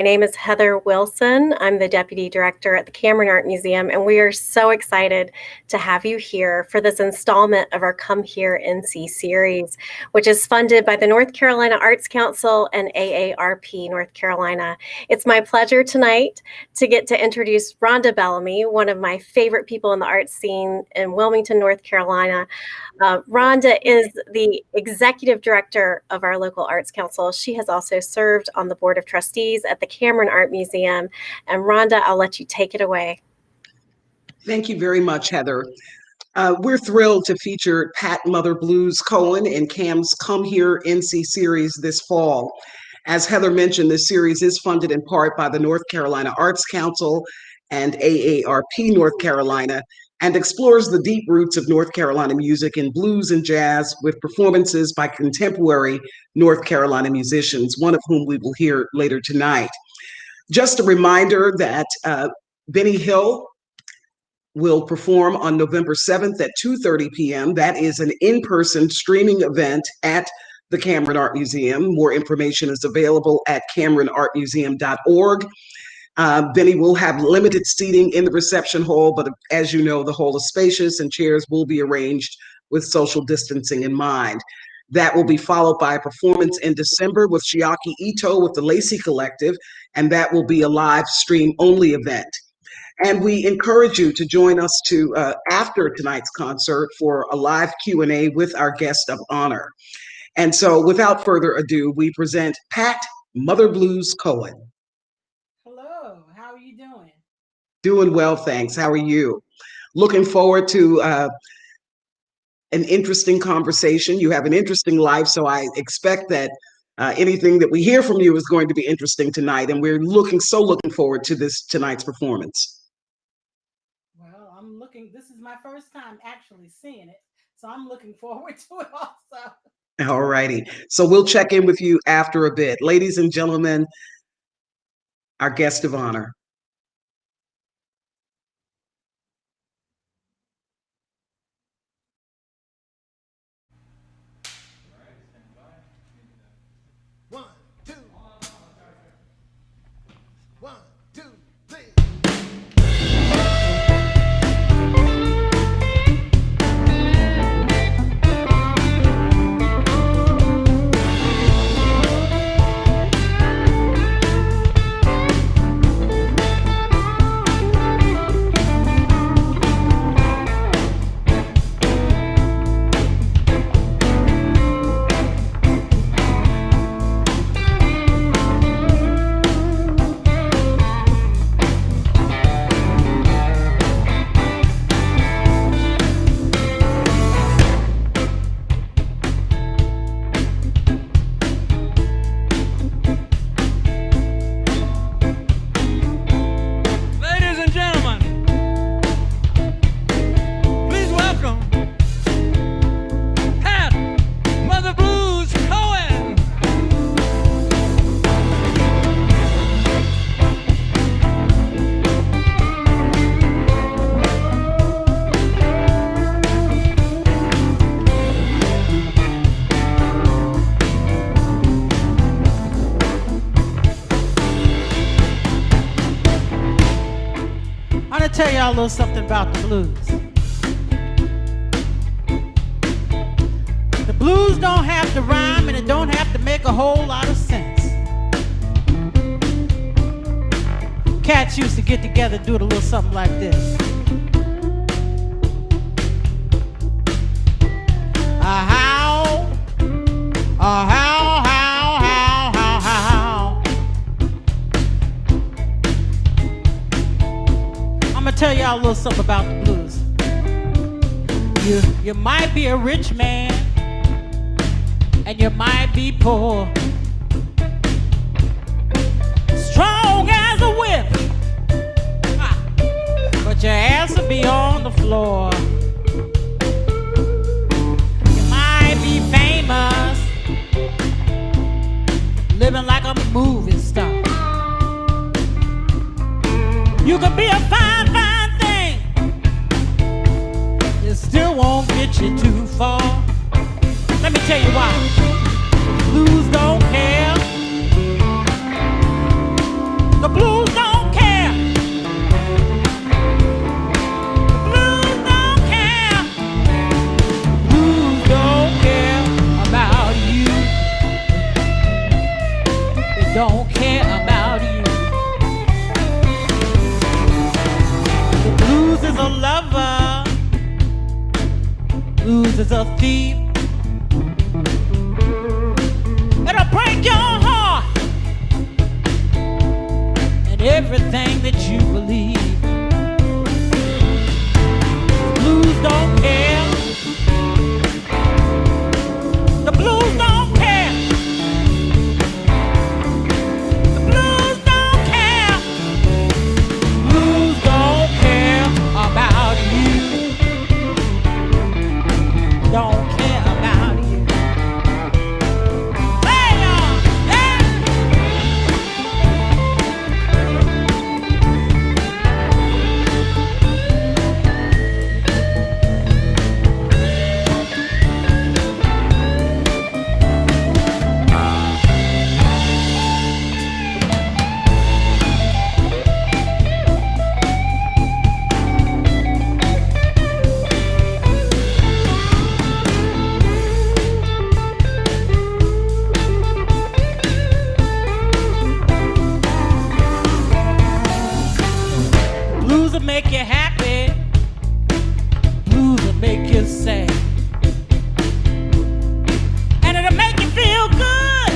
My name is Heather Wilson. I'm the Deputy Director at the Cameron Art Museum, and we are so excited to have you here for this installment of our Come Here NC series, which is funded by the North Carolina Arts Council and AARP North Carolina. It's my pleasure tonight to get to introduce Rhonda Bellamy, one of my favorite people in the art scene in Wilmington, North Carolina. Rhonda is the Executive Director of our local Arts Council. She has also served on the Board of Trustees at the Cameron Art Museum. And Rhonda, I'll let you take it away. Thank you very much, Heather. We're thrilled to feature Pat Mother Blues Cohen in CAM's Come Here NC series this fall. As Heather mentioned, this series is funded in part by the North Carolina Arts Council and AARP North Carolina, and explores the deep roots of North Carolina music in blues and jazz with performances by contemporary North Carolina musicians, one of whom we will hear later tonight. Just a reminder that Benny Hill will perform on November 7th at 2:30 p.m. That is an in-person streaming event at the Cameron Art Museum. More information is available at cameronartmuseum.org. Benny will have limited seating in the reception hall, but as you know, the hall is spacious and chairs will be arranged with social distancing in mind. That will be followed by a performance in December with Chiaki Ito with the Lacey Collective, and that will be a live stream only event. And we encourage you to join us after tonight's concert for a live Q&A with our guest of honor. And so without further ado, we present Pat Mother Blues Cohen. Hello, how are you doing? Doing well, thanks. How are you? Looking forward to an interesting conversation. You have an interesting life, so I expect that anything that we hear from you is going to be interesting tonight, and we're looking forward to tonight's performance. Well, this is my first time actually seeing it, so I'm looking forward to it also. All righty. So we'll check in with you after a bit. Ladies and gentlemen, our guest of honor. Tell y'all a little something about the blues. The blues don't have to rhyme and it don't have to make a whole lot of sense. Cats used to get together and do it a little something like this. A howl, a howl, howl, howl, howl, howl. I'm gonna tell y'all a little something about the blues. You might be a rich man and you might be poor, strong as a whip, but your ass will be on the floor. You might be famous, living like a movie star. You could be a fine, fine thing, it still won't get you too far. Let me tell you why. Blues don't care. The blues don't care. The blues don't care. Blues don't care about you. They don't care about you. The blues is a lover. Blues is a thief. It'll break your heart and everything that you believe. Blues don't care. The blues don't care. The blues don't care. Blues don't care about you. Don't care about you. Hey, y'all. Hey. Blues will make you happy. Blues will make you sad. And it'll make you feel good.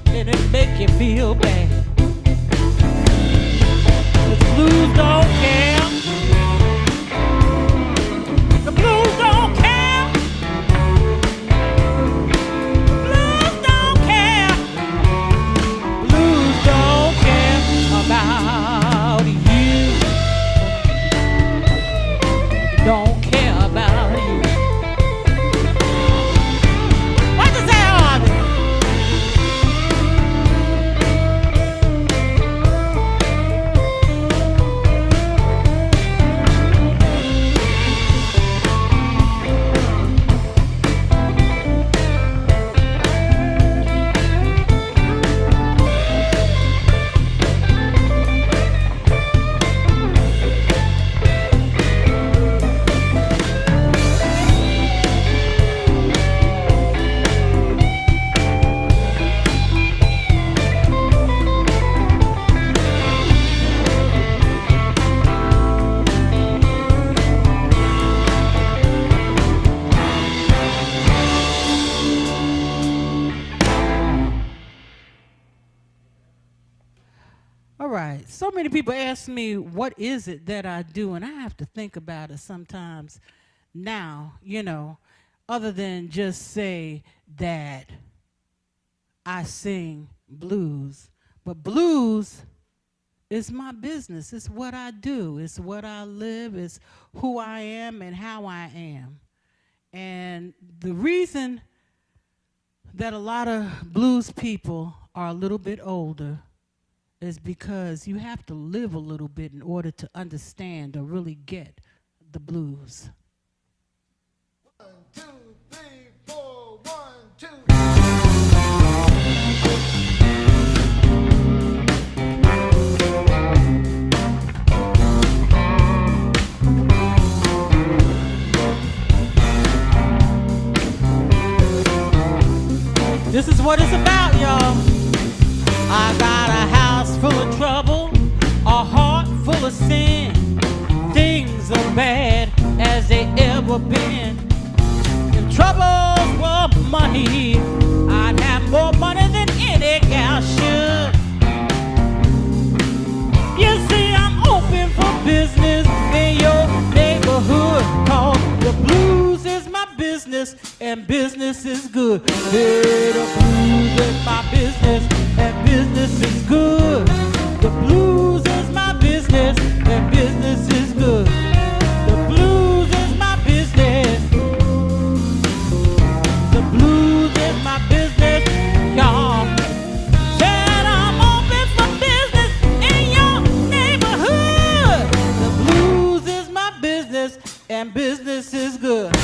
And it'll make you feel bad. The blues don't care. The blues don't care. The blues don't care. Blues don't care about you. Don't care about you. What does that artist? All right. So many people ask me, what is it that I do? And I have to think about it sometimes now, other than just say that I sing blues. But blues is my business. It's what I do. It's what I live. It's who I am and how I am. And the reason that a lot of blues people are a little bit older is because you have to live a little bit in order to understand or really get the blues. 1, 2, 3, 4, 1, 2. This is what it's about, y'all. I got a house full of trouble, a heart full of sin. Things are bad as they ever been. If troubles were money, I'd have more money than any gal should. You see, I'm open for business in your neighborhood, 'cause the blues is my business and business is good. Hey, the blues is my business and business is good. The blues is my business and business is good. The blues is my business. The blues is my business, y'all. Said I'm open for business in your neighborhood. The blues is my business and business is good.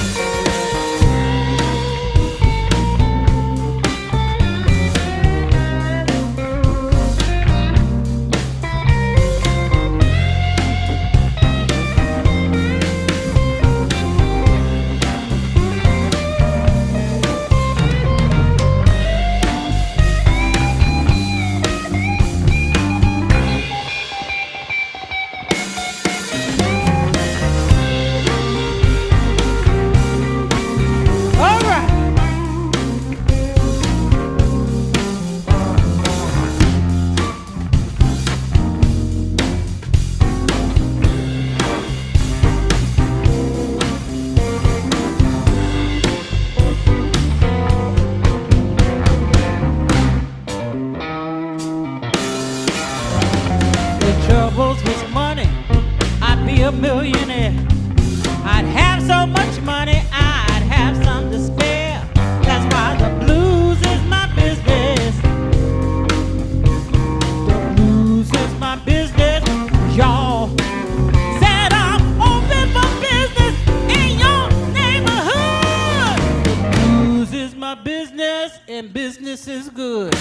millionaire. I'd have so much money, I'd have some to spare. That's why the blues is my business. The blues is my business, y'all. Said I'm open for business in your neighborhood. The blues is my business and business is good.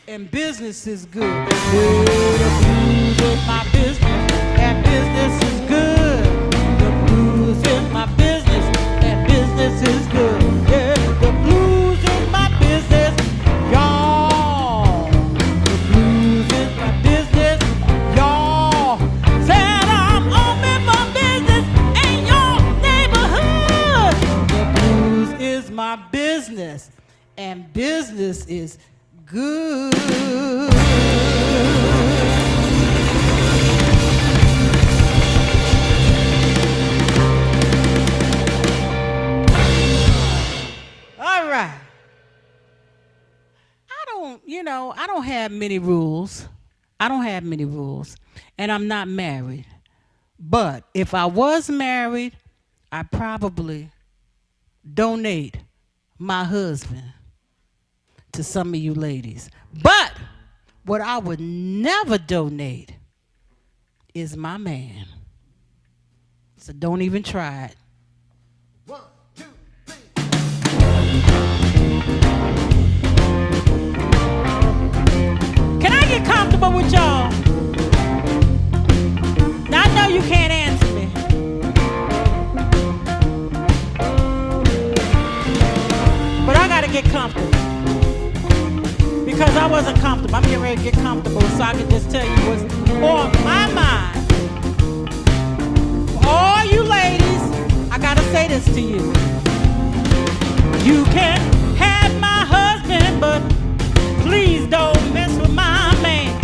And business is good. The blues is my business, and business is good. The blues is my business, and business is good. Yeah, the blues is my business, y'all. The blues is my business, y'all. Said I'm open for business in your neighborhood. The blues is my business, and business is good. All right. I don't have many rules. I don't have many rules. And I'm not married. But if I was married, I'd probably donate my husband to some of you ladies. But what I would never donate is my man. So don't even try it. 1, 2, 3. Can I get comfortable with y'all? Now I know you can't answer me. But I gotta get comfortable. Because I wasn't comfortable. I'm getting ready to get comfortable so I can just tell you what's on my mind. For all you ladies, I gotta say this to you. You can have my husband, but please don't mess with my man.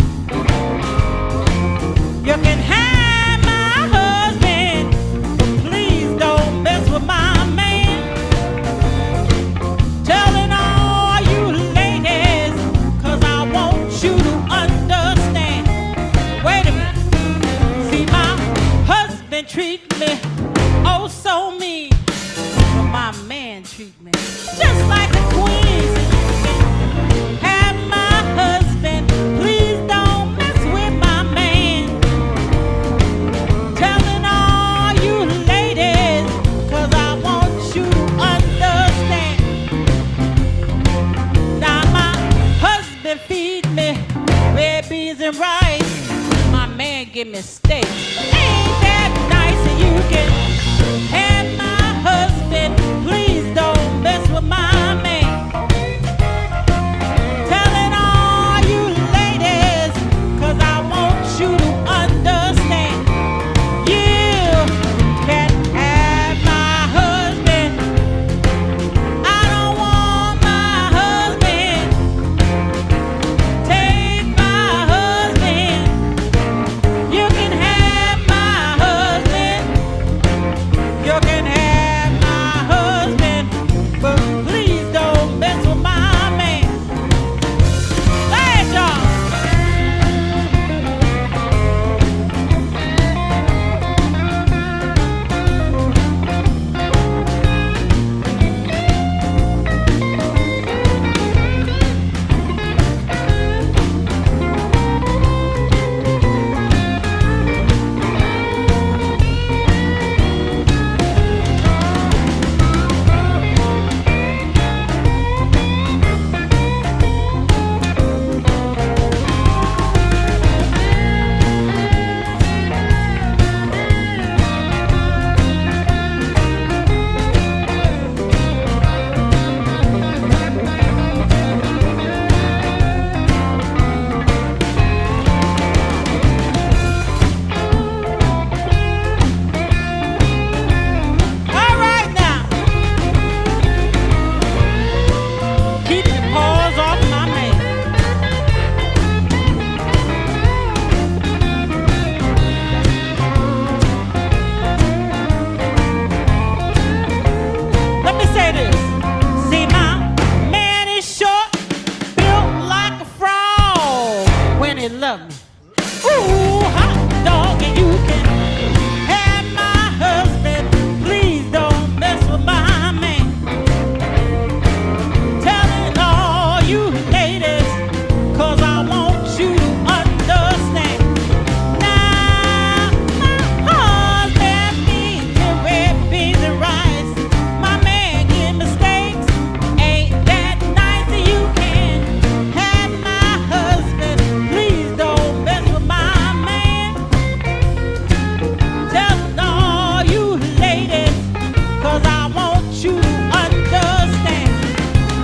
You can have my husband, but please don't mess with my man. Telling all you ladies, 'cause I want you to understand. Wait a minute. See, my husband treat me oh so mean, but my man treat me just like a queen. Have my husband, please don't mess with my man. Telling all you ladies, 'cause I want you to understand. Now my husband feed me red beans and rice. My man give me steak. Ain't that nice? And you can have my husband, please don't mess with my man. Telling all you ladies, 'cause I want you to understand. You can have my husband. I don't want my husband. Take my husband. You can have my husband. You can have my love me. Ooh, hot dog, and you can have my husband. Please don't mess with my man. Telling all you ladies, 'cause I want you to understand. Now, my husband needs red beans and rice. My man get mistakes, ain't that nice? You can have my husband. Please don't mess with my man. Telling all you ladies, 'cause I want you to understand.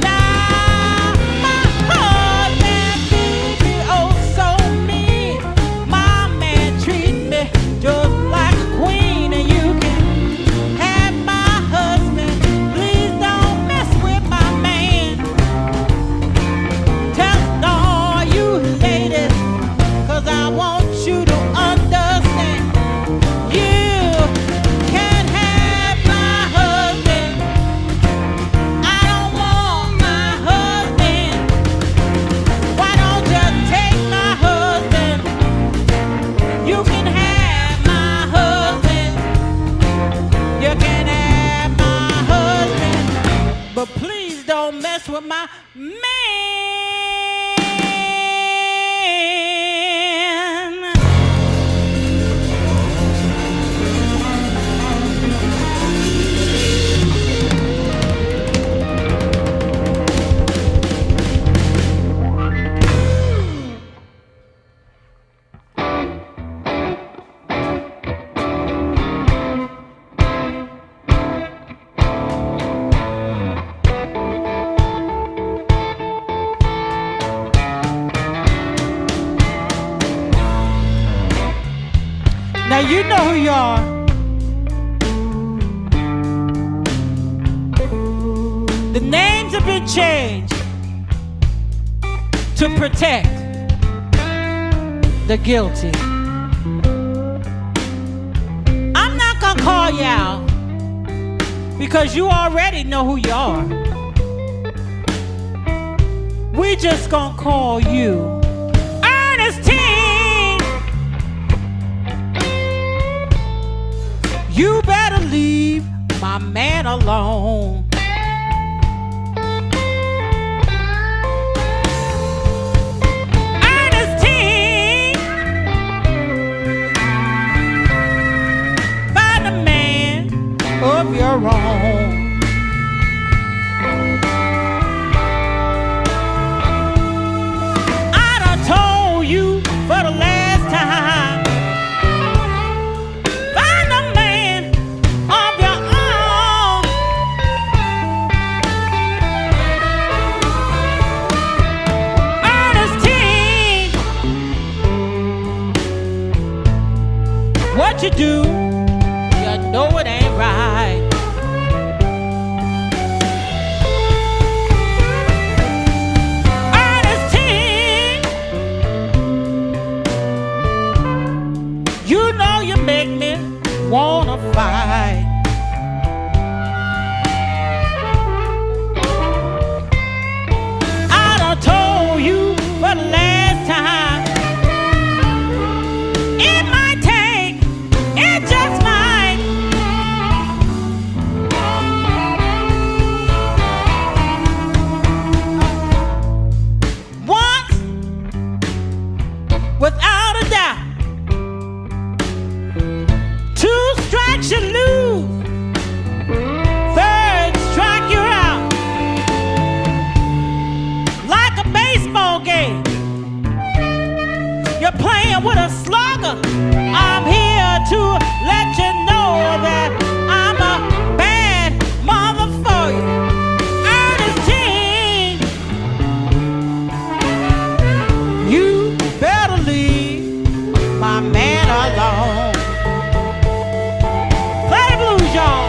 Now, my husband treat me oh so mean. My man treat me just like a queen, and you can have my husband. Please don't mess with my man. Telling all you ladies, 'cause I want you to understand. You can have my husband. I don't want my husband. Why don't you take my husband? You can have my husband. You can have my husband. But please don't mess with my man. Now you know who you are. The names have been changed to protect the guilty. I'm not gonna call you out because you already know who you are. We just gonna call you Ernestine. You better leave my man alone. Ernestine, find a man of your own. I done told you for the last time. Find a man of your own. Ernestine, what you do, you know it ain't right. Ernestine, you know you make me wanna fight. I done told you for the last time. It might take, it just might. Once, without a doubt. Two strikes you lose. Third strike you're out. Like a baseball game, you're playing with a slugger. I'm here to let you know that I'm a bad mother for you. Ernestine, you better leave my man alone. Play the blues, y'all.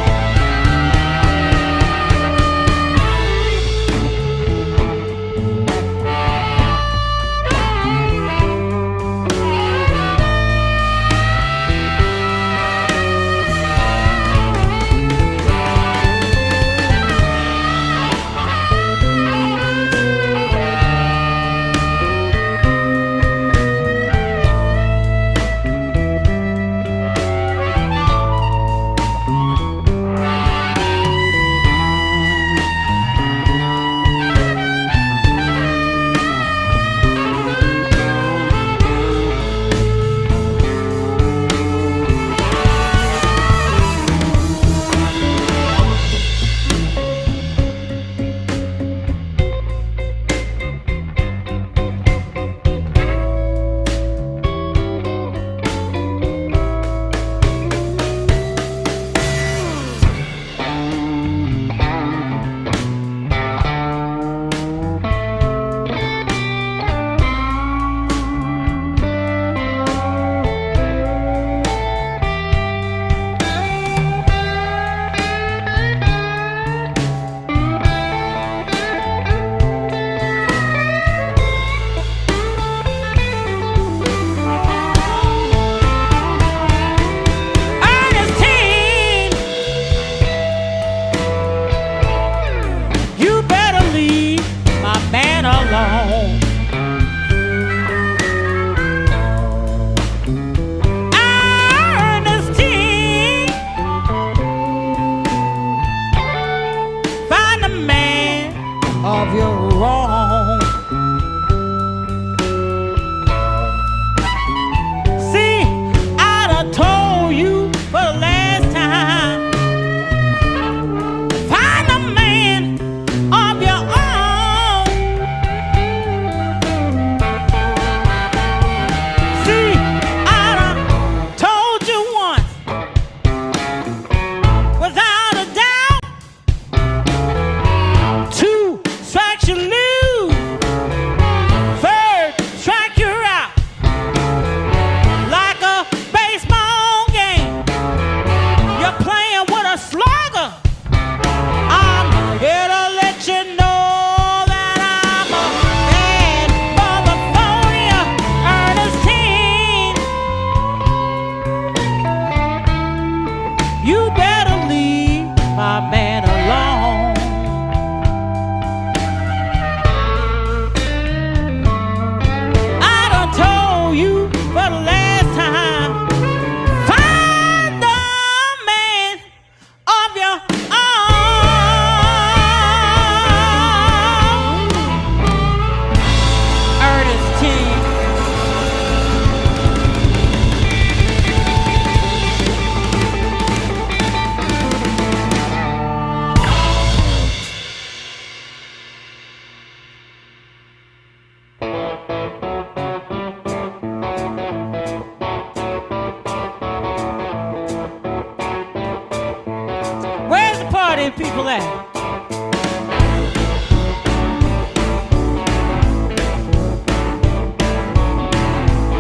that.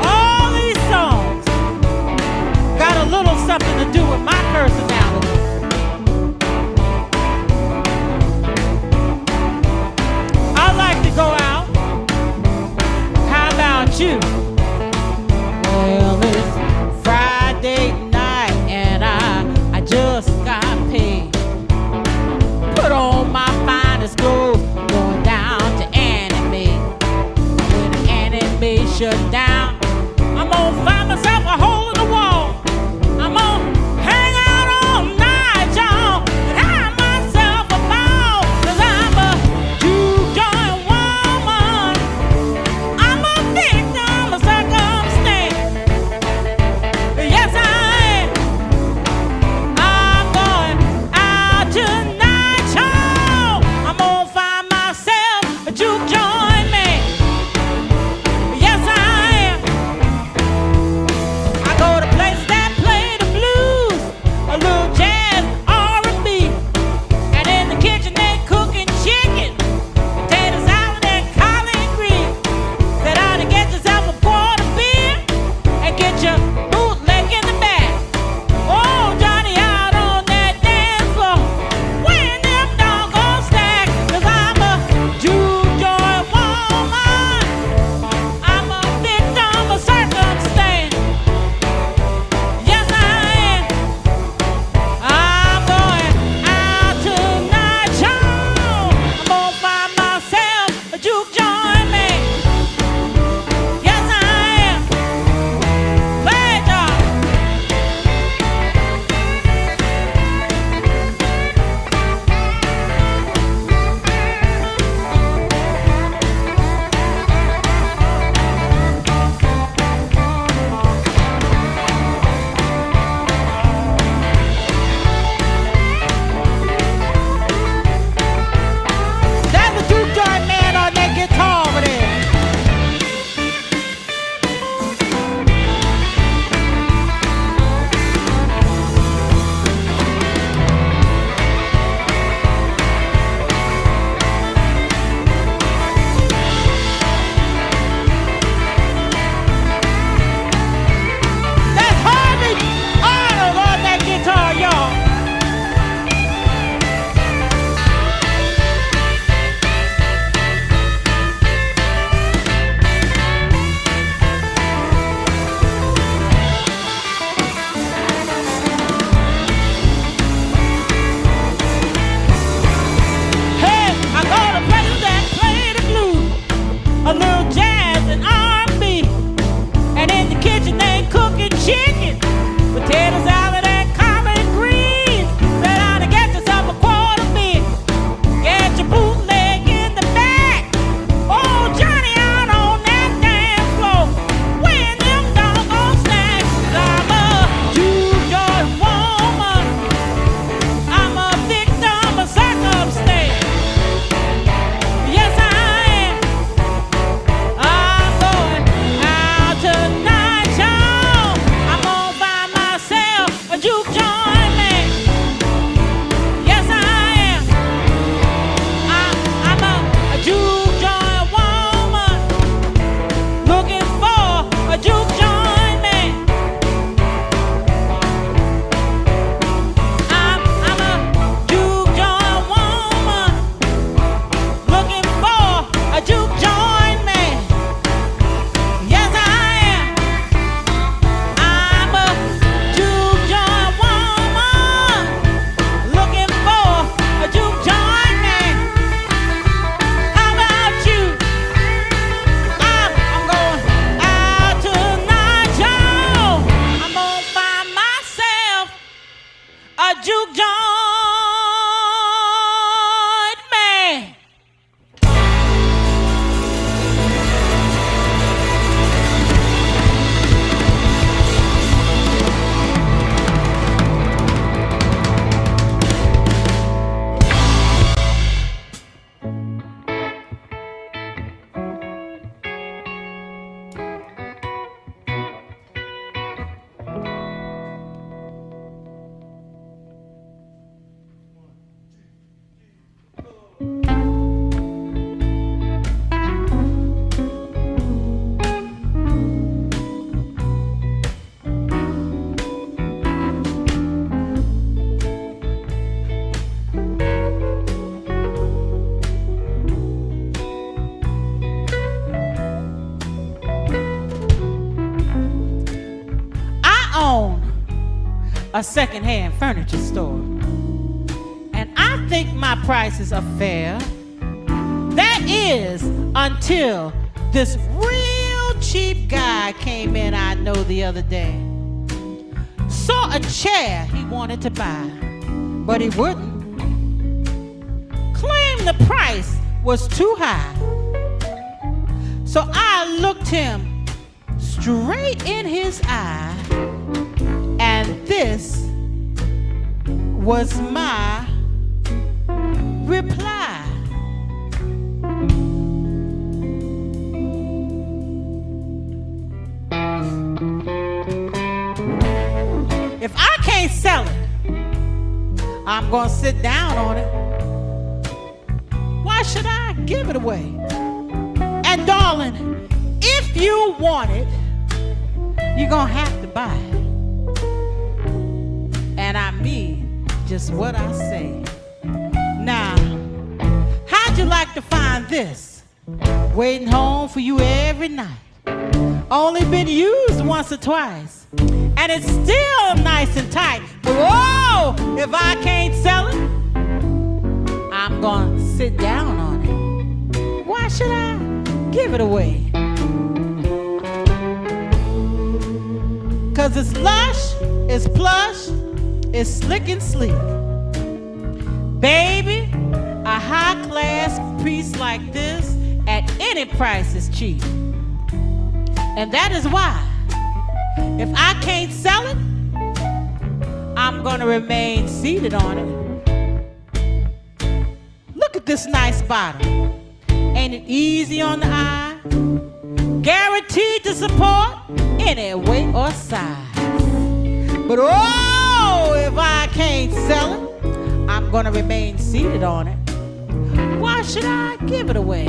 All these songs got a little something to do with my personality. I like to go out. How about you? Well, it's Friday night and I just got paid. Put on my finest clothes, going down to anime. When the anime shut down, I'm gonna find myself a hole in the wall. I'm gonna hang out all night, y'all, and have myself a ball. 'Cause I'm a two-joint woman. I'm a victim of circumstance. Yes, I am. I'm going out tonight, y'all. I'm gonna find myself a juke joint man. Yes, I am. I go to places that play the blues, a little jazz, R&B, and in the kitchen they cooking chicken, potato salad and collard greens. Said I to get yourself a quart of beer and get your bootleg in the back. Oh, Johnny out on that dance floor, weighing them doggone stacks. 'Cause I'm a juke joint a secondhand furniture store. And I think my prices are fair. That is until this real cheap guy came in I know the other day. Saw a chair he wanted to buy, but he wouldn't. Claimed the price was too high. So I looked him straight in his eye, and this was my reply. If I can't sell it, I'm gonna sit down on it. Why should I give it away? And darling, if you want it, you're gonna have to buy it. And I mean just what I say. Now, how'd you like to find this? Waiting home for you every night. Only been used once or twice. And it's still nice and tight. But whoa, if I can't sell it, I'm gonna sit down on it. Why should I give it away? Cause it's lush, it's plush, it's slick and sleek. Baby, a high-class piece like this at any price is cheap. And that is why, if I can't sell it, I'm gonna remain seated on it. Look at this nice bottle. Ain't it easy on the eye? Guaranteed to support any weight or size. But oh, if I can't sell it, I'm gonna remain seated on it. Why should I give it away?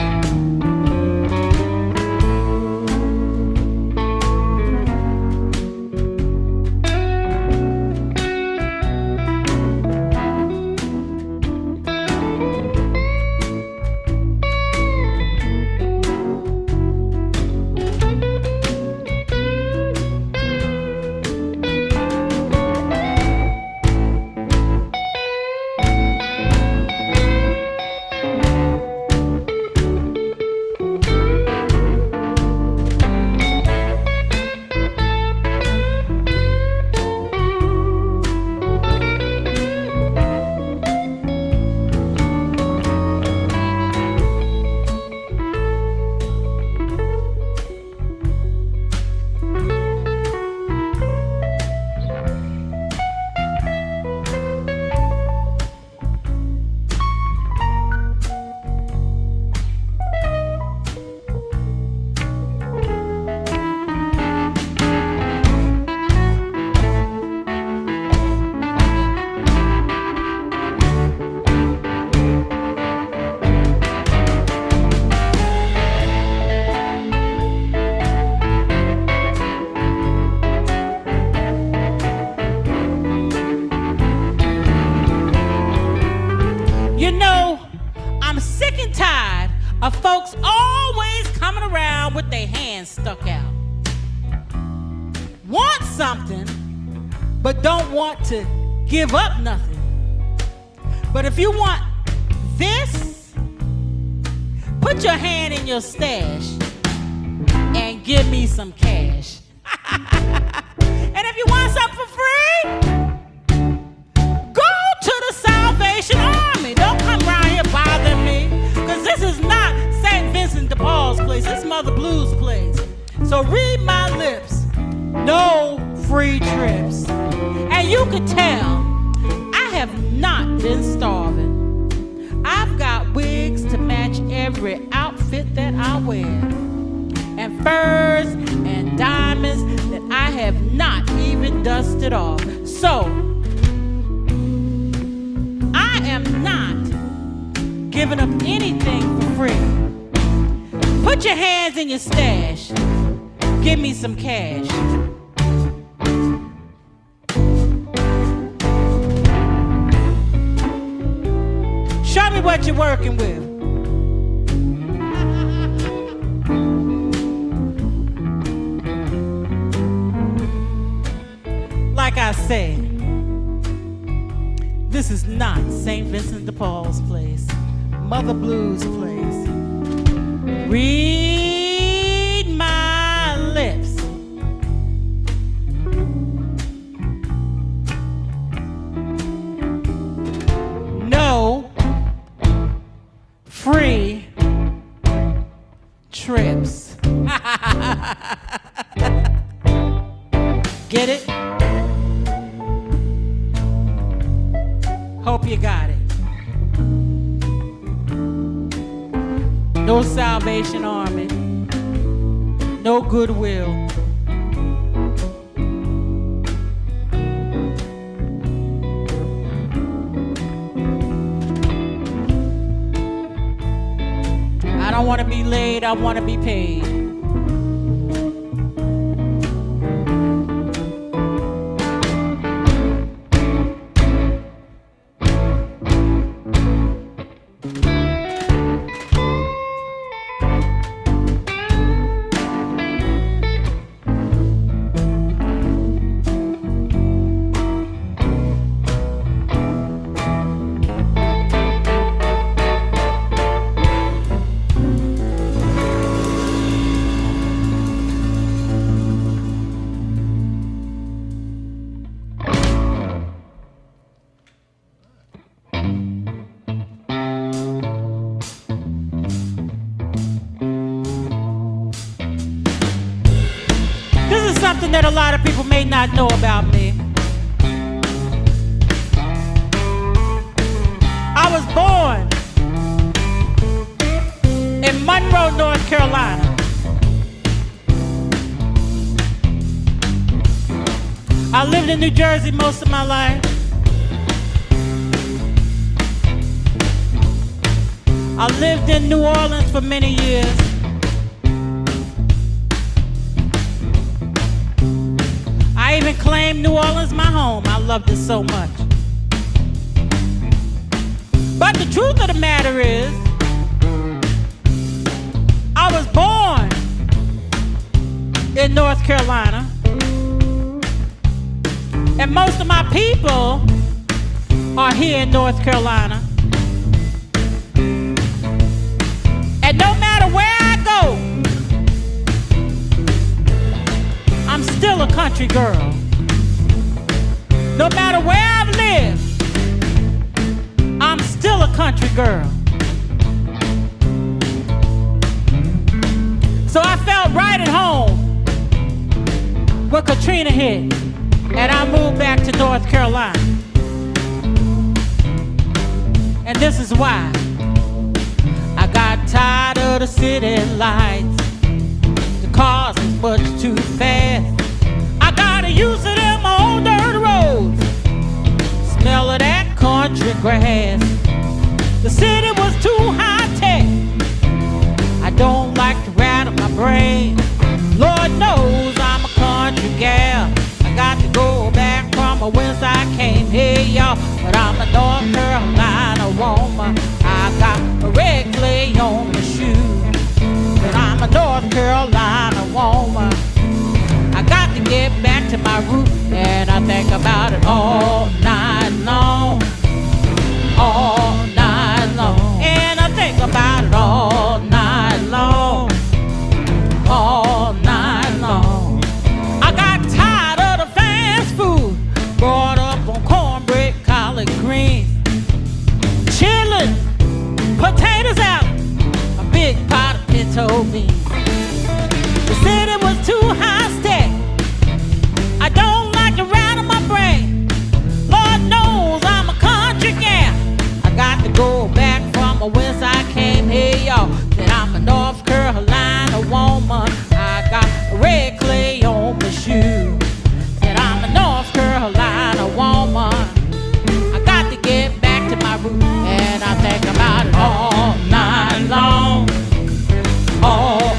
of folks always coming around with their hands stuck out. Want something, but don't want to give up nothing. But if you want this, put your hand in your stash and give me some cash. And if you want something for free, go to the Salvation Army. Don't come around here bothering me, because this is not St. Vincent de Paul's place. This is Mother Blue's place. So read my lips. No free trips. And you can tell I have not been starving. I've got wigs to match every outfit that I wear, and furs and diamonds that I have not even dusted off. So I am not giving up anything for free. Put your hands in your stash. Give me some cash. Show me what you're working with. Like I say, This is not St. Vincent de Paul's place, Mother Blues place. Read my lips. No free trips. Get it? Hope you got it. No Salvation Army, no Goodwill. I don't want to be late, I want to be paid. Something that a lot of people may not know about me. I was born in Monroe, North Carolina. I lived in New Jersey most of my life. I lived in New Orleans for many years. I even claimed New Orleans my home. I loved it so much. But the truth of the matter is, I was born in North Carolina, and most of my people are here in North Carolina. And no matter where I go, I'm still a country girl. No matter where I've lived, I'm still a country girl. So I felt right at home when Katrina hit, and I moved back to North Carolina. And this is why. I got tired of the city lights. The cars is much too fast. I gotta use it in my own dirt roads. Smell of that country grass. The city was too high-tech. I don't like to rattle my brain. Lord knows I'm a country gal. I got to go back from whence I came. Hey, y'all, but I'm a North Carolina woman. I got a red clay on my shoe. But I'm a North Carolina woman. I got to get back to my roots, and I think about it all night long. All night long. And I think about it all night long. All night long. I got tired of the fast food, brought up on cornbread, collard greens, chillin', potatoes out, a big pot of pinto beans. The city was too high-tech. I don't like to rattle my brain. Lord knows I'm a country gal. I got to go back from whence I came. Hey, y'all, that I'm a North Carolina woman. I got red clay on my shoe. That I'm a North Carolina woman. I got to get back to my roots, and I think about it all night long. All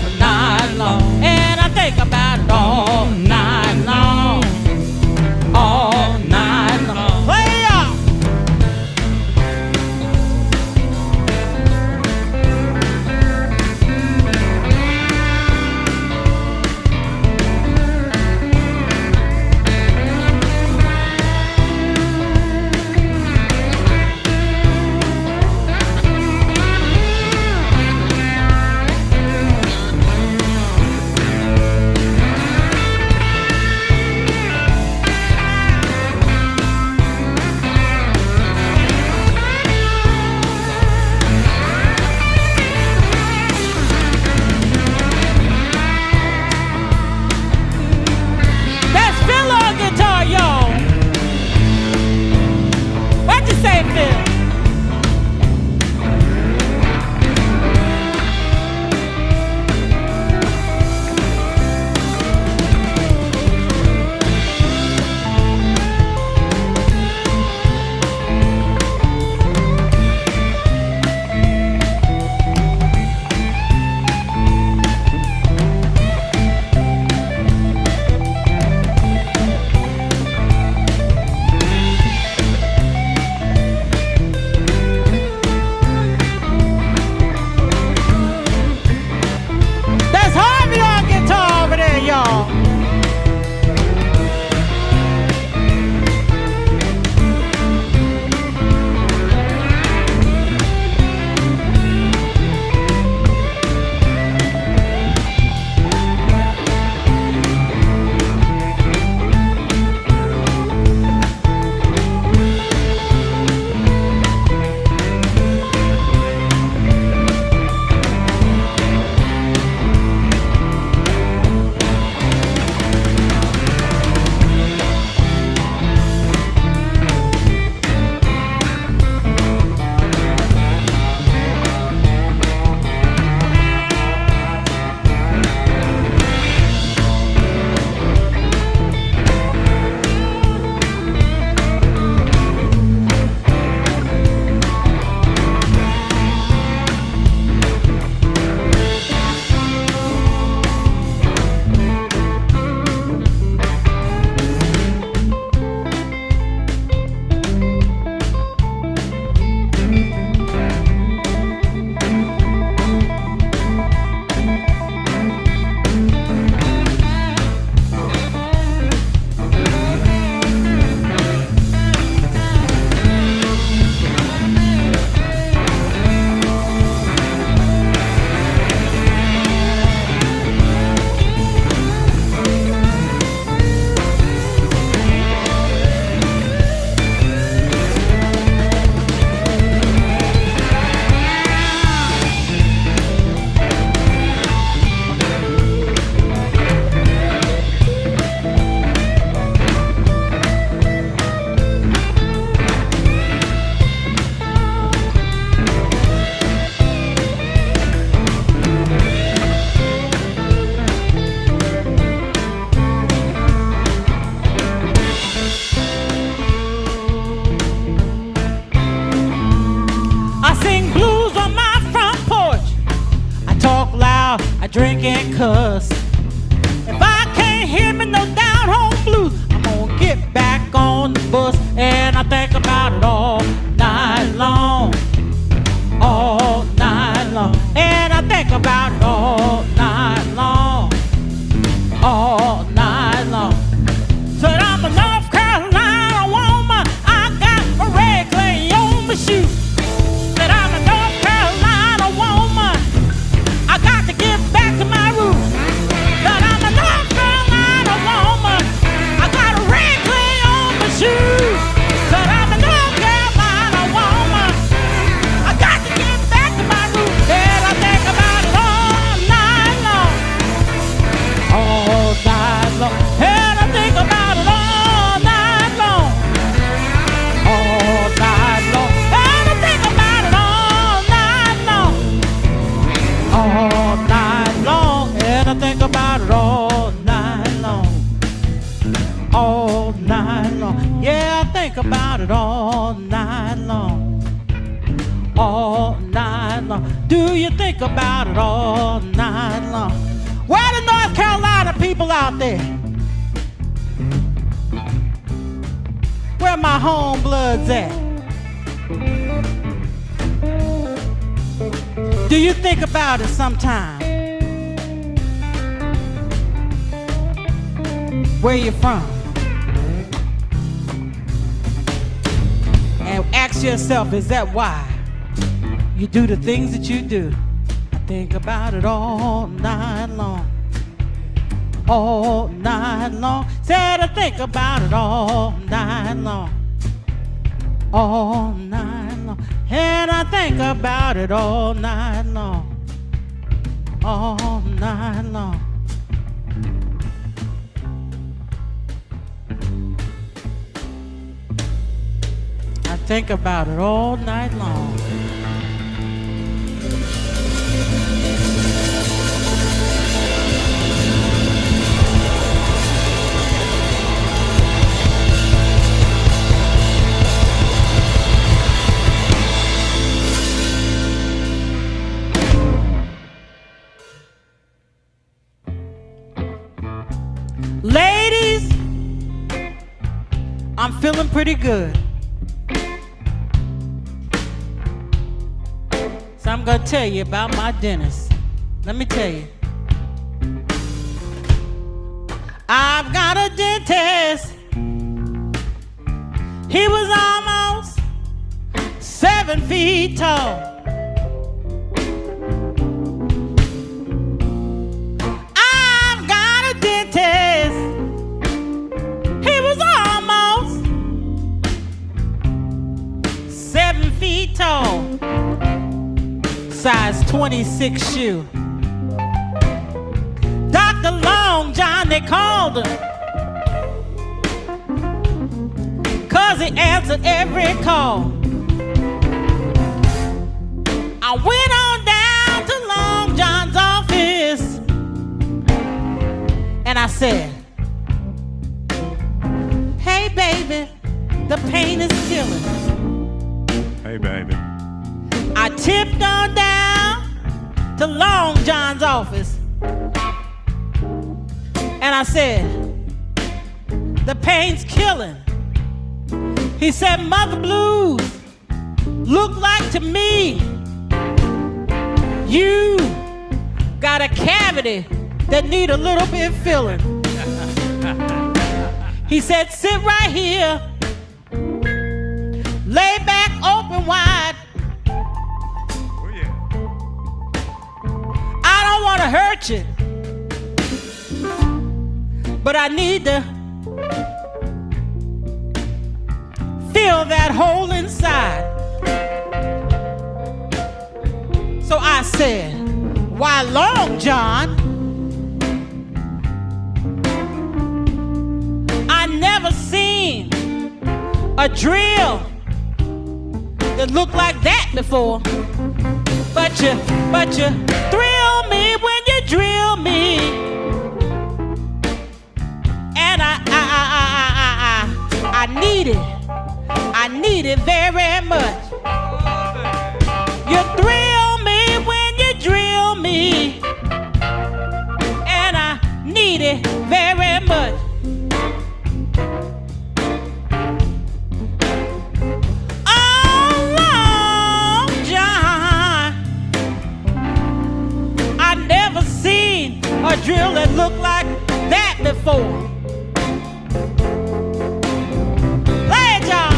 drink and cuss. If I can't hear me no down home blues, I'm gonna get back on the bus. And I think about it all night long. All night long. And I think about it all night long. All night long. Said I'm a North Carolina woman. I got a red clay on my shoe. Said I'm a North Carolina woman. I got to get back to my roots. Said I'm a North Carolina woman. I got a red clay on my shoe. Said I'm a North Carolina woman. I got to get back to my roots. And I think about it all night long. All night long. And I think about it all night long. All night long. And I think about it all night long. All night long. And I think about it all night long. All night long. Yeah, I think about it all night long. All night long. Do you think about it all night long? Where are the North Carolina people out there? Where my home bloods at? Do you think about it sometime? Where you from? And ask yourself, is that why you do the things that you do? I think about it all night long. All night long. Said I think about it all night long. All night long. And I think about it all night long. All night long. I think about it all night long. Ladies, I'm feeling pretty good. So I'm gonna tell you about my dentist. Let me tell you. I've got a dentist. He was almost 7 feet tall. I've got a dentist. He was almost 7 feet tall. Size 26 shoe. Dr. Long John, they called him, 'cause he answered every call. I went on down to Long John's office and I said, hey baby, the pain is killing. Hey baby. I tipped on down to Long John's office and I said, the pain's killing. He said, Mother Blues, look like to me you got a cavity that need a little bit filling. He said, sit right here, lay back open wide. Oh yeah. I don't want to hurt you, but I need to fill that hole inside. So I said, why Long John? I never seen a drill that looked like that before. But you thrill me when you drill me. And I need it. I need it very much. You thrill me when you drill me. lady very much. Oh, Long John, I never seen a drill that looked like that before. Play it, y'all.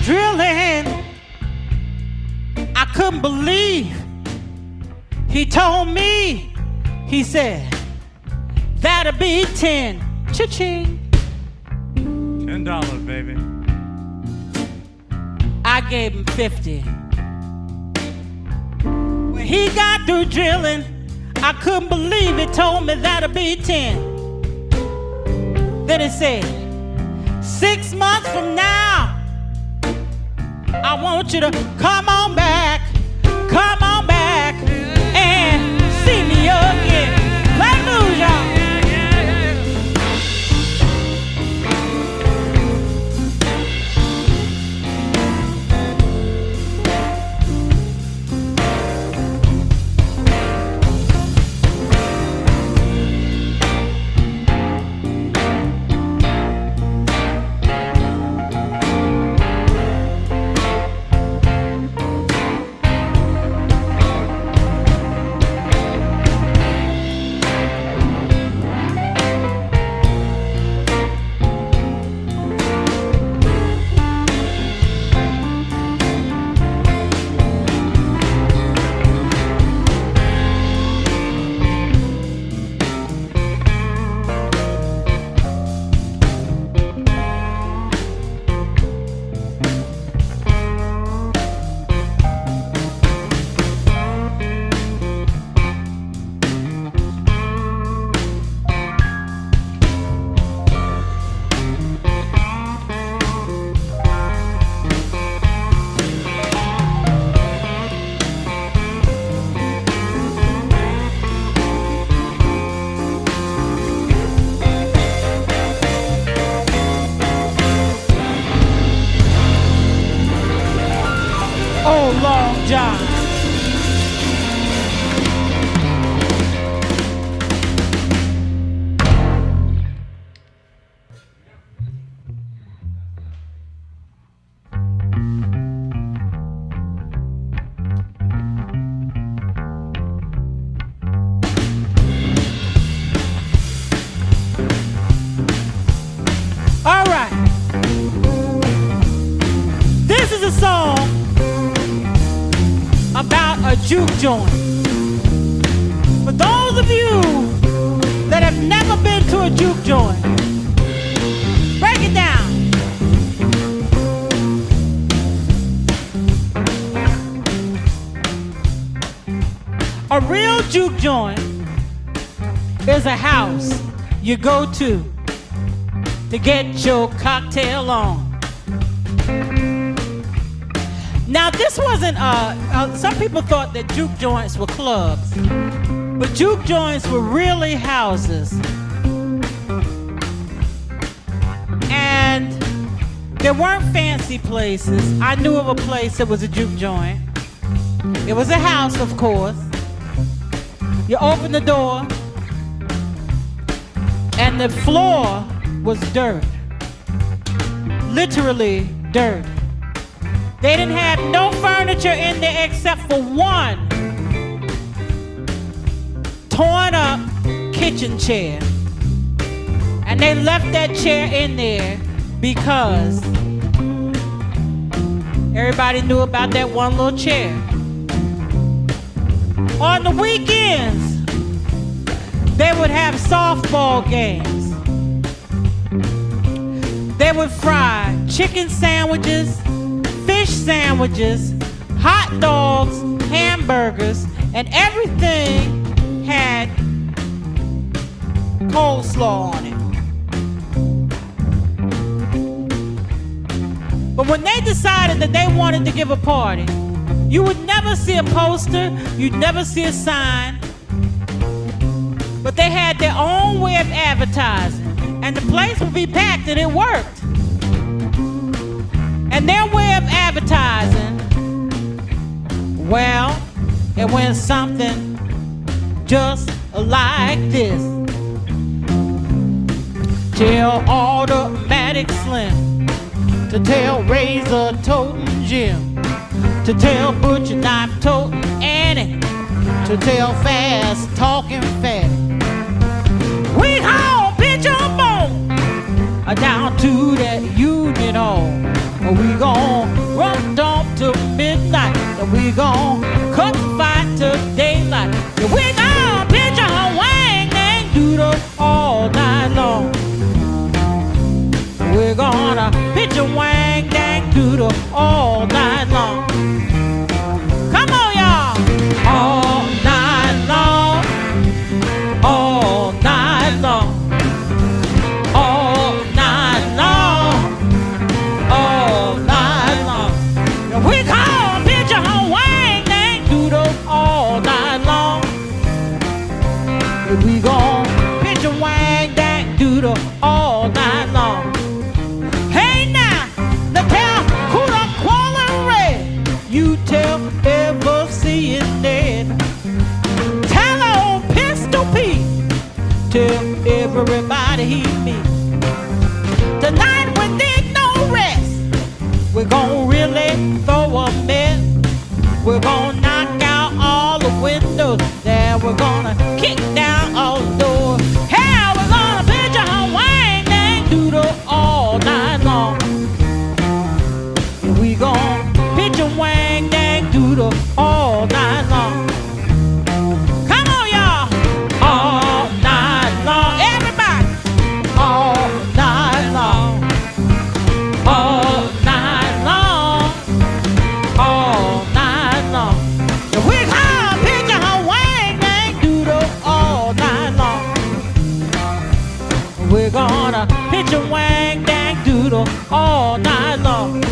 Drilling, I couldn't believe. He told me, he said, that'll be 10. Cha-ching. $10, baby. I gave him 50. When he got through drilling, I couldn't believe it. Told me that'll be 10. Then he said, 6 months from now, I want you to come on back and see me again. Play blues, y'all. Long John. All right. This is a song about a juke joint. For those of you that have never been to a juke joint, break it down. A real juke joint is a house you go to get your cocktail on. Now, this wasn't, some people thought that juke joints were clubs, but juke joints were really houses. And there weren't fancy places. I knew of a place that was a juke joint. It was a house, of course. You open the door, and the floor was dirt. Literally dirt. They didn't have no furniture in there except for one torn up kitchen chair. And they left that chair in there because everybody knew about that one little chair. On the weekends, they would have softball games. They would fry chicken sandwiches, fish sandwiches, hot dogs, hamburgers, and everything had coleslaw on it. But when they decided that they wanted to give a party, you would never see a poster, you'd never see a sign, but they had their own way of advertising, and the place would be packed, and it worked. And their way of advertising, well, it went something just like this. Tell Automatic Slim to tell Razor Toting Jim, to tell Butcher Knife Toting Annie, to tell Fast Talking Fatty. We gon' pitch a bone down to that Union Hall. We gon' run dump till midnight, and we gon' cut the fight till daylight. And we gon' pitch a wang and doodle all night long. We're gonna pitch a wang dang doodle all night long. Come on, y'all. All night long. All night long. All night long. All night long. And we gonna pitch a wang dang doodle all night long. And we gonna pitch a wang dang doodle all night long. You tell ever seeing it. Tell old Pistol Pete. Tell everybody he meet. Tonight we need no rest. We're gonna really throw a mess. We're gonna knock out all the windows. Then we're gonna kick down all the doors. Hell, we're gonna pitch a wang and doodle all night long. We gonna pitch a wang dang doodle all night long. Come on, y'all. All night long. Everybody. All night long. All night long. All night long. And we gonna pitch a wang dang doodle all night long. We're gonna pitch a wang dang doodle all night long.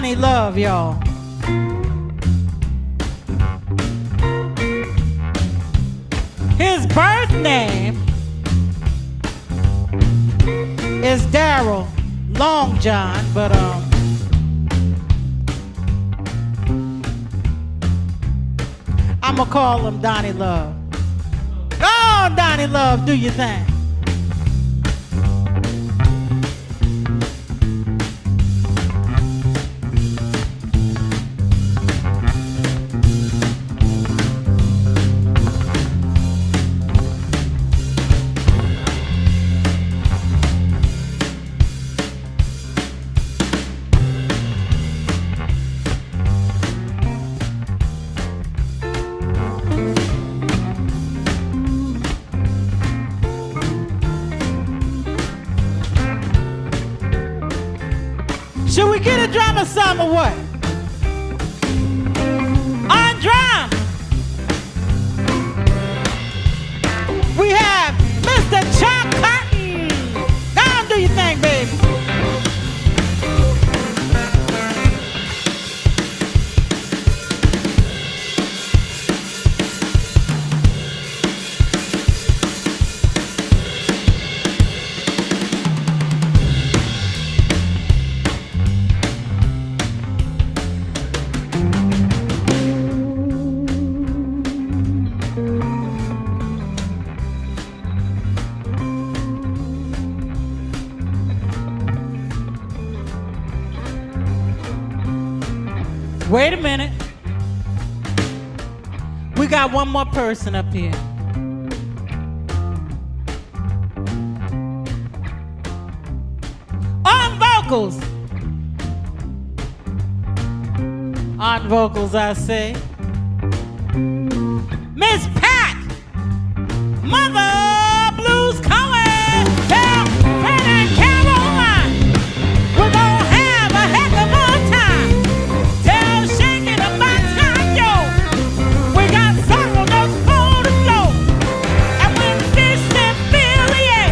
Donnie Love, y'all. His birth name is Daryl Long John, but I'ma call him Donnie Love. Go on, Donnie Love, do your thing. Should we get a drum or something or what? On drum, we have Mr. Chuck Cotton. Go on, do your thing, baby. Wait a minute. We got one more person up here. On vocals. On vocals, I say. Miss Pat, Mother Blues Cohen. Tell Fred and Caroline we're gonna have a heck of a time. Tell shaking the box got yo. We got solo notes for the flow. And when fish and fillet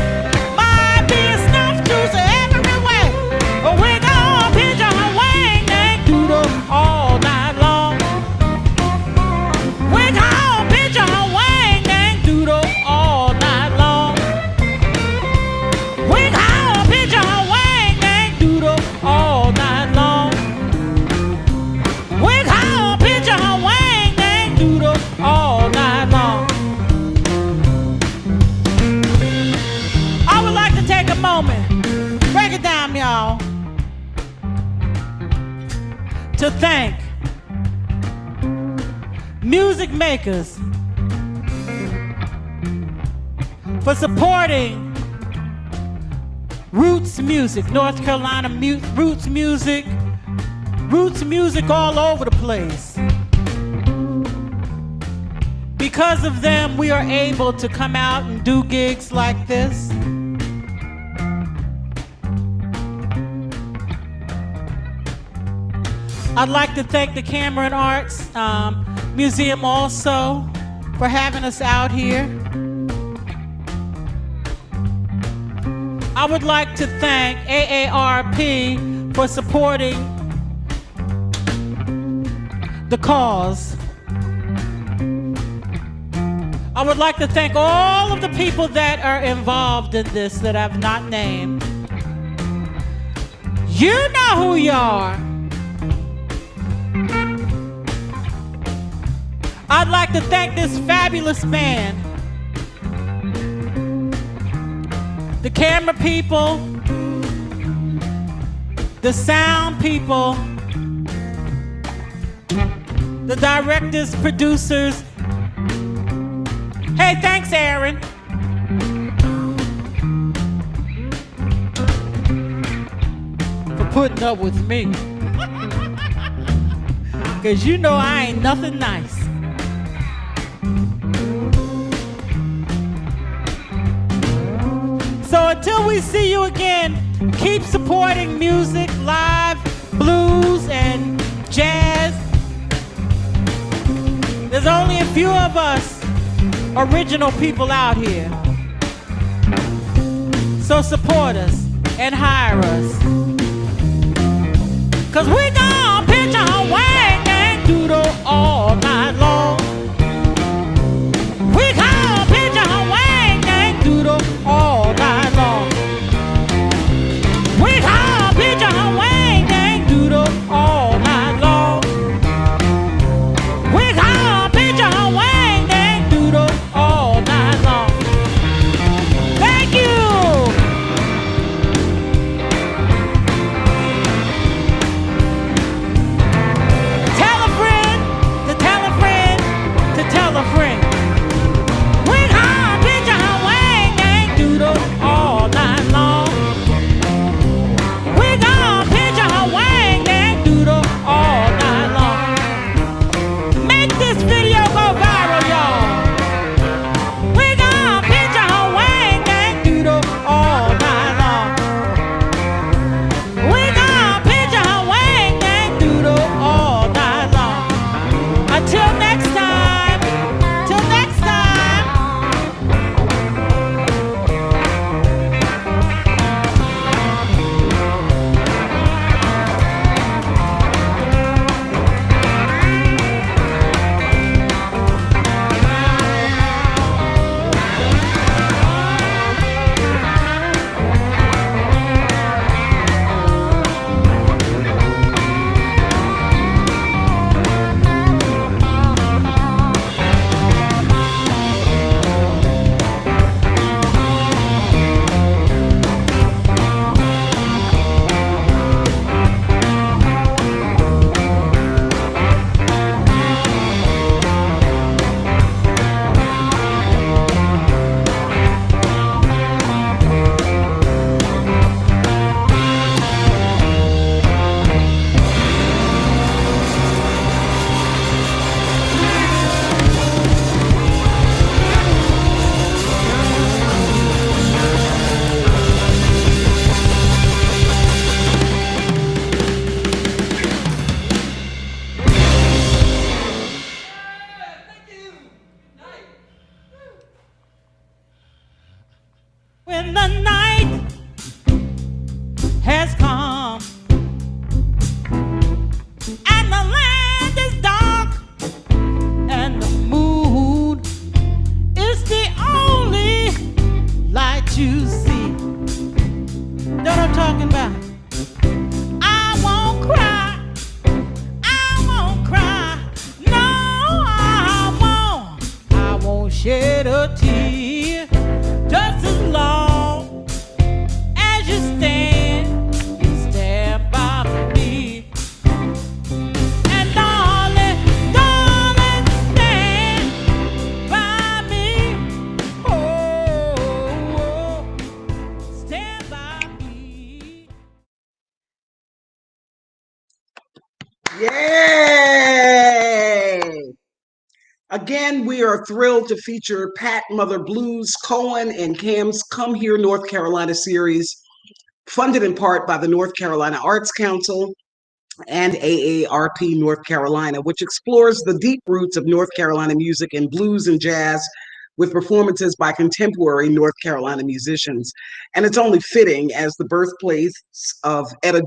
might be a snuff juice everywhere. But we gonna pitch our wing and doodle all night long. We gonna pitch our wing and doodle all night long. We gonna pitch our wing and doodle all night long. We gonna pitch our wing and doodle all night long. I would like to take a moment, break it down, y'all, to thank music makers for supporting roots music, North Carolina roots music all over the place. Because of them, we are able to come out and do gigs like this. I'd like to thank the Cameron Arts Museum also for having us out here. I would like to thank AARP for supporting the cause. I would like to thank all of the people that are involved in this that I've not named. You know who you are. I'd like to thank this fabulous band, the camera people, the sound people, the directors, producers. Hey, thanks, Aaron. For putting up with me. Because you know I ain't nothing nice. So until we see you again, keep supporting music, live, blues, and jazz. There's only a few of us original people out here. So support us and hire us. 'Cause we gone. When the night has come and the land is dark and the moon is the only light you see. Know what I'm talking about? I won't cry. I won't cry. No, I won't shed a tear. Just as long as you stand by me. And darling, darling, stand by me. Oh, stand by me. Yay! Again, we are thrilled to feature Pat Mother Blues Cohen and Cam's Come Here, North Carolina series, funded in part by the North Carolina Arts Council and AARP North Carolina, which explores the deep roots of North Carolina music in blues and jazz with performances by contemporary North Carolina musicians. And it's only fitting, as the birthplace of Etta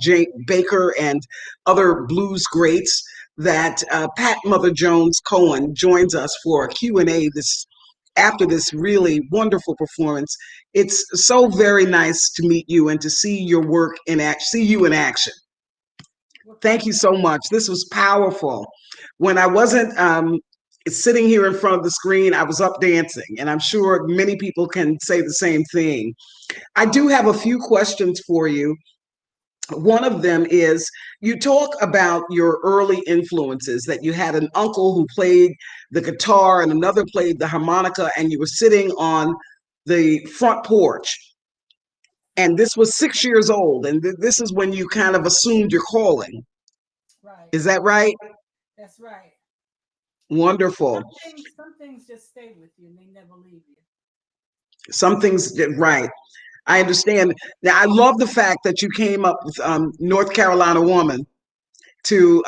Baker and other blues greats, that Pat Mother Jones Cohen joins us for a Q&A after this really wonderful performance. It's so very nice to meet you and to see your work see you in action. Thank you so much. This was powerful. When I wasn't sitting here in front of the screen, I was up dancing, and I'm sure many people can say the same thing. I do have a few questions for you. One of them is, you talk about your early influences, that you had an uncle who played the guitar and another played the harmonica, and you were sitting on the front porch. And this was 6 years old, and this is when you kind of assumed your calling. Right. Is that right? That's right. Wonderful. Some things just stay with you and they never leave you. Some things, right. I understand. Now, I love the fact that you came up with North Carolina Woman to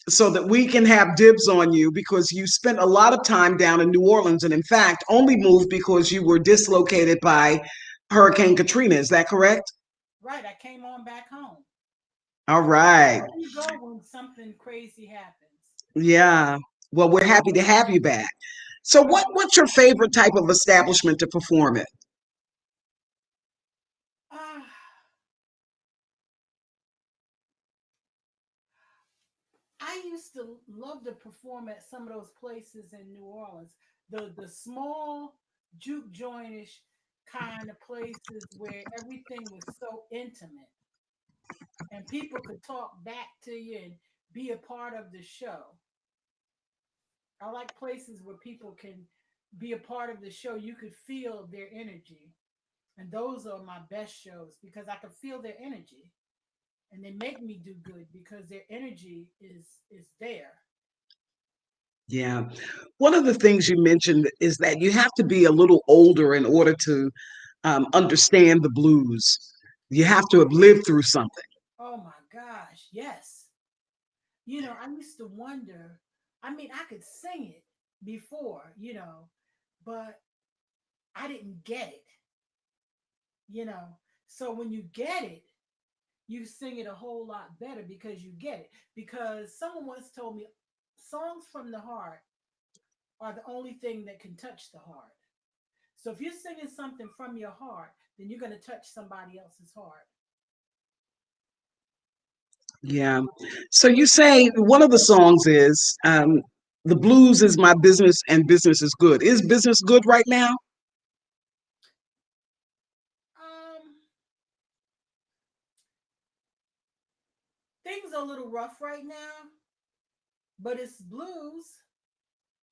so that we can have dibs on you, because you spent a lot of time down in New Orleans, and in fact only moved because you were dislocated by Hurricane Katrina. Is that correct? Right. I came on back home. All right. Where do you go when something crazy happens? Yeah. Well, we're happy to have you back. So what's your favorite type of establishment to perform at? I used to love to perform at some of those places in New Orleans, the small juke jointish kind of places where everything was so intimate and people could talk back to you and be a part of the show. I like places where people can be a part of the show. You could feel their energy. And those are my best shows because I can feel their energy. And they make me do good because their energy is there. Yeah. One of the things you mentioned is that you have to be a little older in order to understand the blues. You have to have lived through something. Oh my gosh, yes. I used to wonder. I mean, I could sing it before, but I didn't get it. So when you get it, you sing it a whole lot better because you get it. Because someone once told me songs from the heart are the only thing that can touch the heart. So if you're singing something from your heart, then you're going to touch somebody else's heart. Yeah. So you say one of the songs is the blues is my business and business is good. Is business good right now? Things are a little rough right now, but it's blues,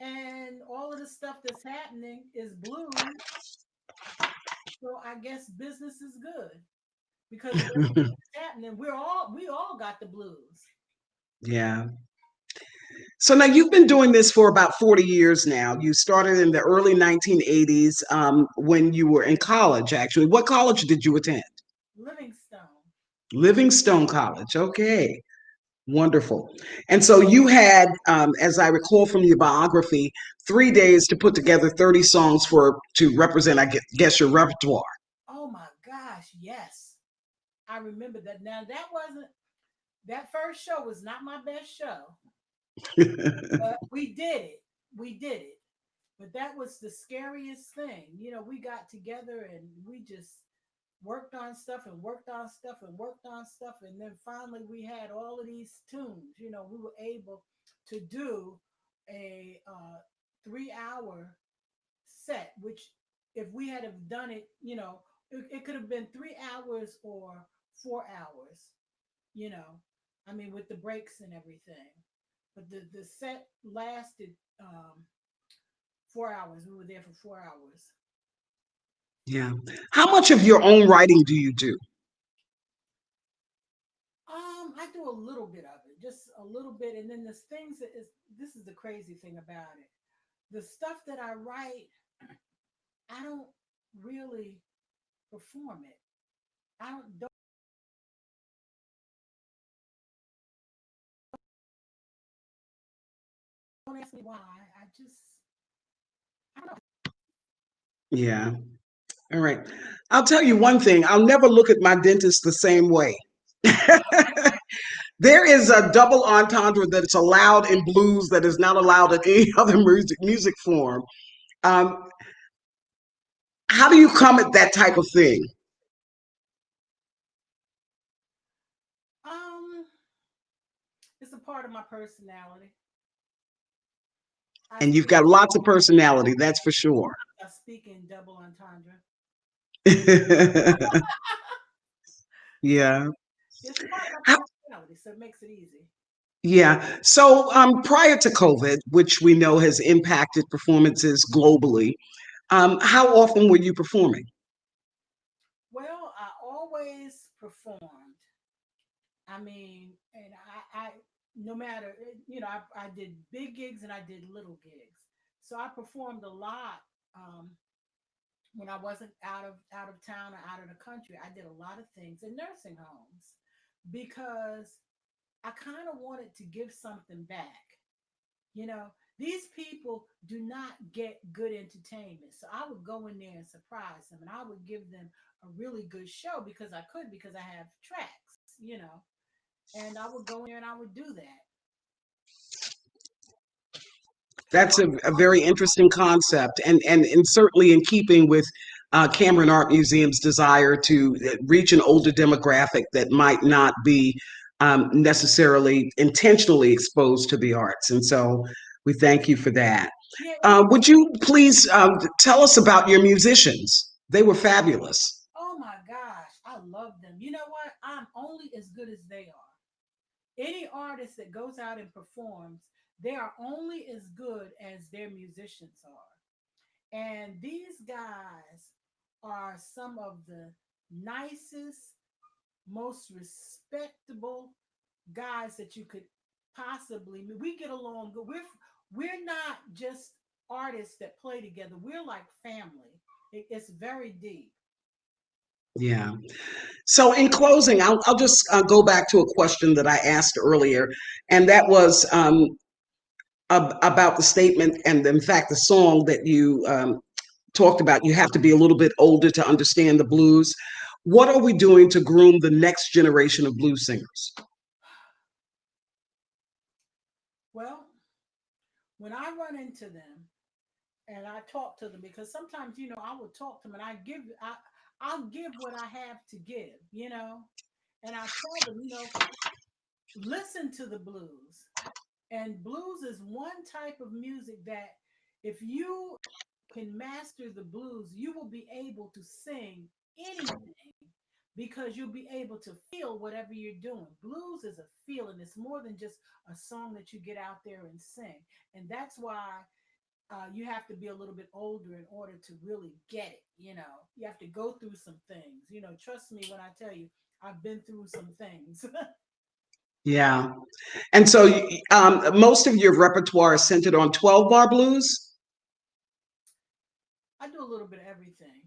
and all of the stuff that's happening is blues. So I guess business is good because it's happening. We all got the blues. Yeah. So now you've been doing this for about 40 years now. You started in the early 1980s when you were in college, actually. What college did you attend? Livingstone. Livingstone College. Okay. Wonderful. And so you had, as I recall from your biography, 3 days to put together 30 songs to represent, I guess, your repertoire. Oh Yes, I remember that. Now that wasn't that first show was not my best show, but we did it. We did it. But that was the scariest thing. We got together and we just worked on stuff and worked on stuff and worked on stuff. And then finally we had all of these tunes. We were able to do a 3 hour set, which if we had have done it, it could have been 3 hours or 4 hours, you know, I mean, with the breaks and everything. But the set lasted 4 hours. We were there for 4 hours. Yeah. How much of your own writing do you do? I do a little bit of it, just a little bit, and then there's things that is. This is the crazy thing about it. The stuff that I write, I don't really perform it. I don't ask me why. I just I don't know. Yeah. All right. I'll tell you one thing. I'll never look at my dentist the same way. There is a double entendre that is allowed in blues that is not allowed in any other music form. Um, how do you come at that type of thing? Um, it's a part of my personality. I And you've speak got lots of personality, that's for sure. I speak in double entendre. Yeah. It's a part of How, my personality, so it makes it easy. yeah. So prior to COVID, which we know has impacted performances globally, how often were you performing? Well, I always performed. I mean, and I no matter, I did big gigs and I did little gigs. So I performed a lot when I wasn't out of town or out of the country. I did a lot of things in nursing homes because I kind of wanted to give something back. You know, these people do not get good entertainment. So I would go in there and surprise them and I would give them a really good show because I could, because I have tracks. And I would go in there and I would do that. That's a very interesting concept, and certainly in keeping with Cameron Art Museum's desire to reach an older demographic that might not be necessarily intentionally exposed to the arts. And so we thank you for that. Yeah, Would you please tell us about your musicians? They were fabulous. oh my gosh, I love them. You know what? I'm only as good as they are. Any artist that goes out and performs, they are only as good as their musicians are. And these guys are some of the nicest, most respectable guys that you could possibly meet. We get along good. We're not just artists that play together. We're like family. It's very deep. Yeah. So, in closing, I'll just go back to a question that I asked earlier, and that was about the statement and, in fact, the song that you talked about. You have to be a little bit older to understand the blues. What are we doing to groom the next generation of blues singers? Well, when I run into them and I talk to them, because sometimes I will talk to them and I'll give what I have to give, and I tell them, listen to the blues. And blues is one type of music that if you can master the blues, you will be able to sing anything because you'll be able to feel whatever you're doing. Blues is a feeling, it's more than just a song that you get out there and sing. And that's why you have to be a little bit older in order to really get it. You have to go through some things. Trust me when I tell you, I've been through some things. Yeah. And so most of your repertoire is centered on 12 bar blues. I do a little bit of everything,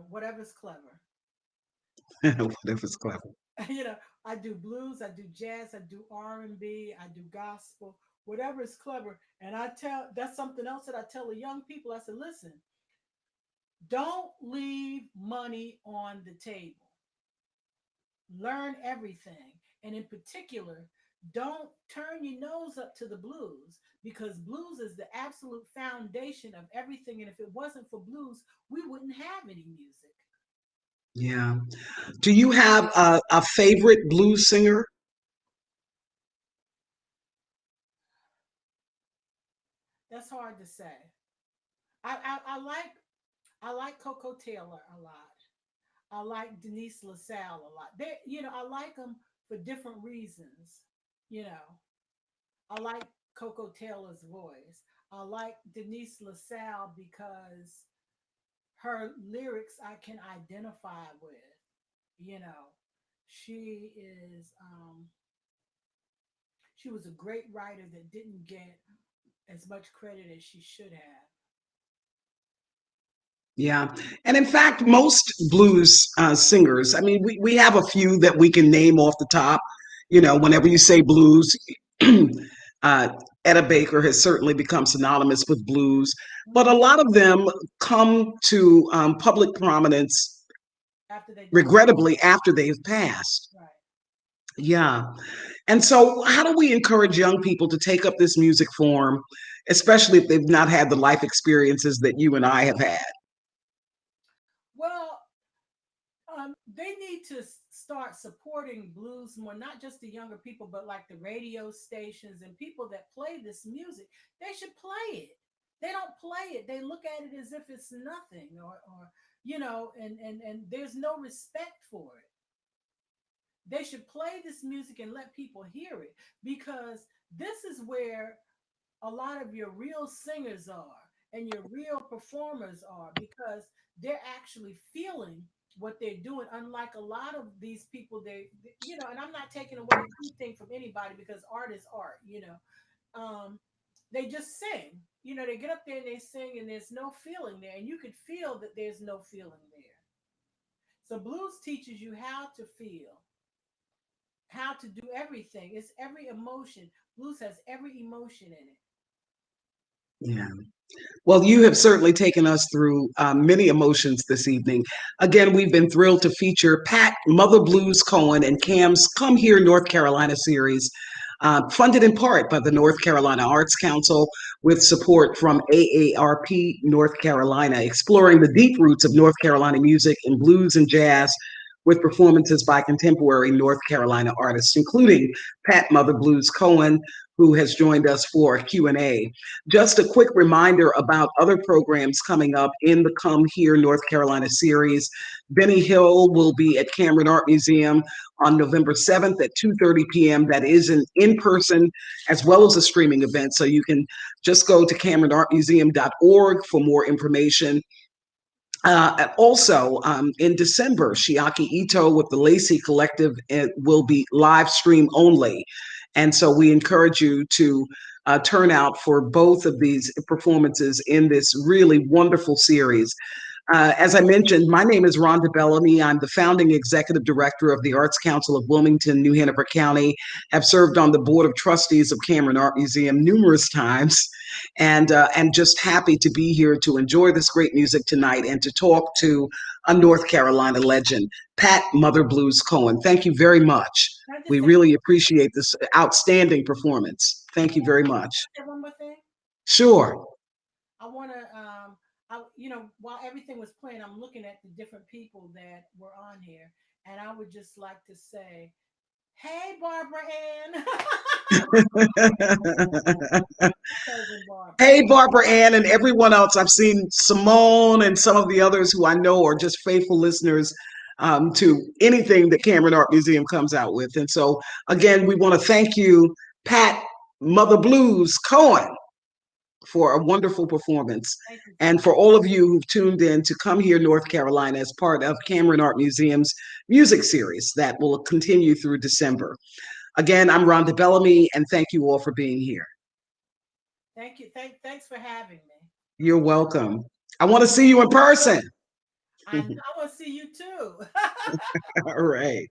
whatever's clever. Whatever's clever. you know, I do blues, I do jazz, I do R&B, I do gospel, whatever is clever. And I tell that's something else that I tell the young people. I said, listen, Don't leave money on the table. Learn everything. And in particular, don't turn your nose up to the blues because blues is the absolute foundation of everything. And if it wasn't for blues, we wouldn't have any music. Yeah. Do you have a favorite blues singer? That's hard to say. I like Coco Taylor a lot. I like Denise LaSalle a lot. I like them for different reasons. You know, I like Coco Taylor's voice. I like Denise LaSalle because her lyrics I can identify with. You know, she is she was a great writer that didn't get as much credit as she should have. Yeah. And in fact, most blues singers, I mean, we have a few that we can name off the top. You know, whenever you say blues, uh, Etta Baker has certainly become synonymous with blues, but a Mhm. lot of them come to public prominence, After they die, regrettably, after they've passed. right? Yeah. And so, how do we encourage young people to take up this music form, especially if they've not had the life experiences that you and I have had? Well, they need to start supporting blues more, not just the younger people, but like the radio stations and people that play this music. They should play it. They don't play it. They look at it as if it's nothing, or and there's no respect for it. They should play this music and let people hear it because this is where a lot of your real singers are and your real performers are because they're actually feeling what they're doing, unlike a lot of these people. And I'm not taking away anything from anybody because art is art. They just sing. They get up there and they sing and there's no feeling there, and you could feel that there's no feeling there. So blues teaches you how to feel, how to do everything. It's every emotion. Blues has every emotion in it. Yeah. Well, you have certainly taken us through many emotions this evening. Again, we've been thrilled to feature Pat Mother Blues Cohen and Cam's Come Here, North Carolina series, funded in part by the North Carolina Arts Council with support from AARP North Carolina, exploring the deep roots of North Carolina music in blues and jazz with performances by contemporary North Carolina artists, including Pat Mother Blues Cohen, who has joined us for a Q&A. Just a quick reminder about other programs coming up in the Come Here North Carolina series. Benny Hill will be at Cameron Art Museum on November 7th at 2:30 p.m. That is an in-person as well as a streaming event. So you can just go to CameronArtMuseum.org for more information. Also, in December, Shiaki Ito with the Lacey Collective will be live stream only. And so we encourage you to turn out for both of these performances in this really wonderful series. As I mentioned, my name is Rhonda Bellamy. I'm the founding executive director of the Arts Council of Wilmington, New Hanover County. Have served on the board of trustees of Cameron Art Museum numerous times, and just happy to be here to enjoy this great music tonight and to talk to a North Carolina legend, Pat Mother Blues Cohen. Thank you very much. Can I just We say, really appreciate this outstanding performance. Thank you very much. one more thing? Sure. I want to, while everything was playing, I'm looking at the different people that were on here, and I would just like to say, hey, Barbara Ann, cousin Barbara. Hey, Barbara Ann, and everyone else. I've seen Simone and some of the others who I know are just faithful listeners to anything that Cameron Art Museum comes out with. And so, again, we want to thank you, Pat Mother Blues Cohen, for a wonderful performance. Thank you so And much. for all of you who've tuned in to Come Here, North Carolina, as part of Cameron Art Museum's music series that will continue through December. Again, I'm Rhonda Bellamy, and thank you all for being here. Thank you. Thanks for having me. You're welcome. I want to see you in person. I want to see you too. All right.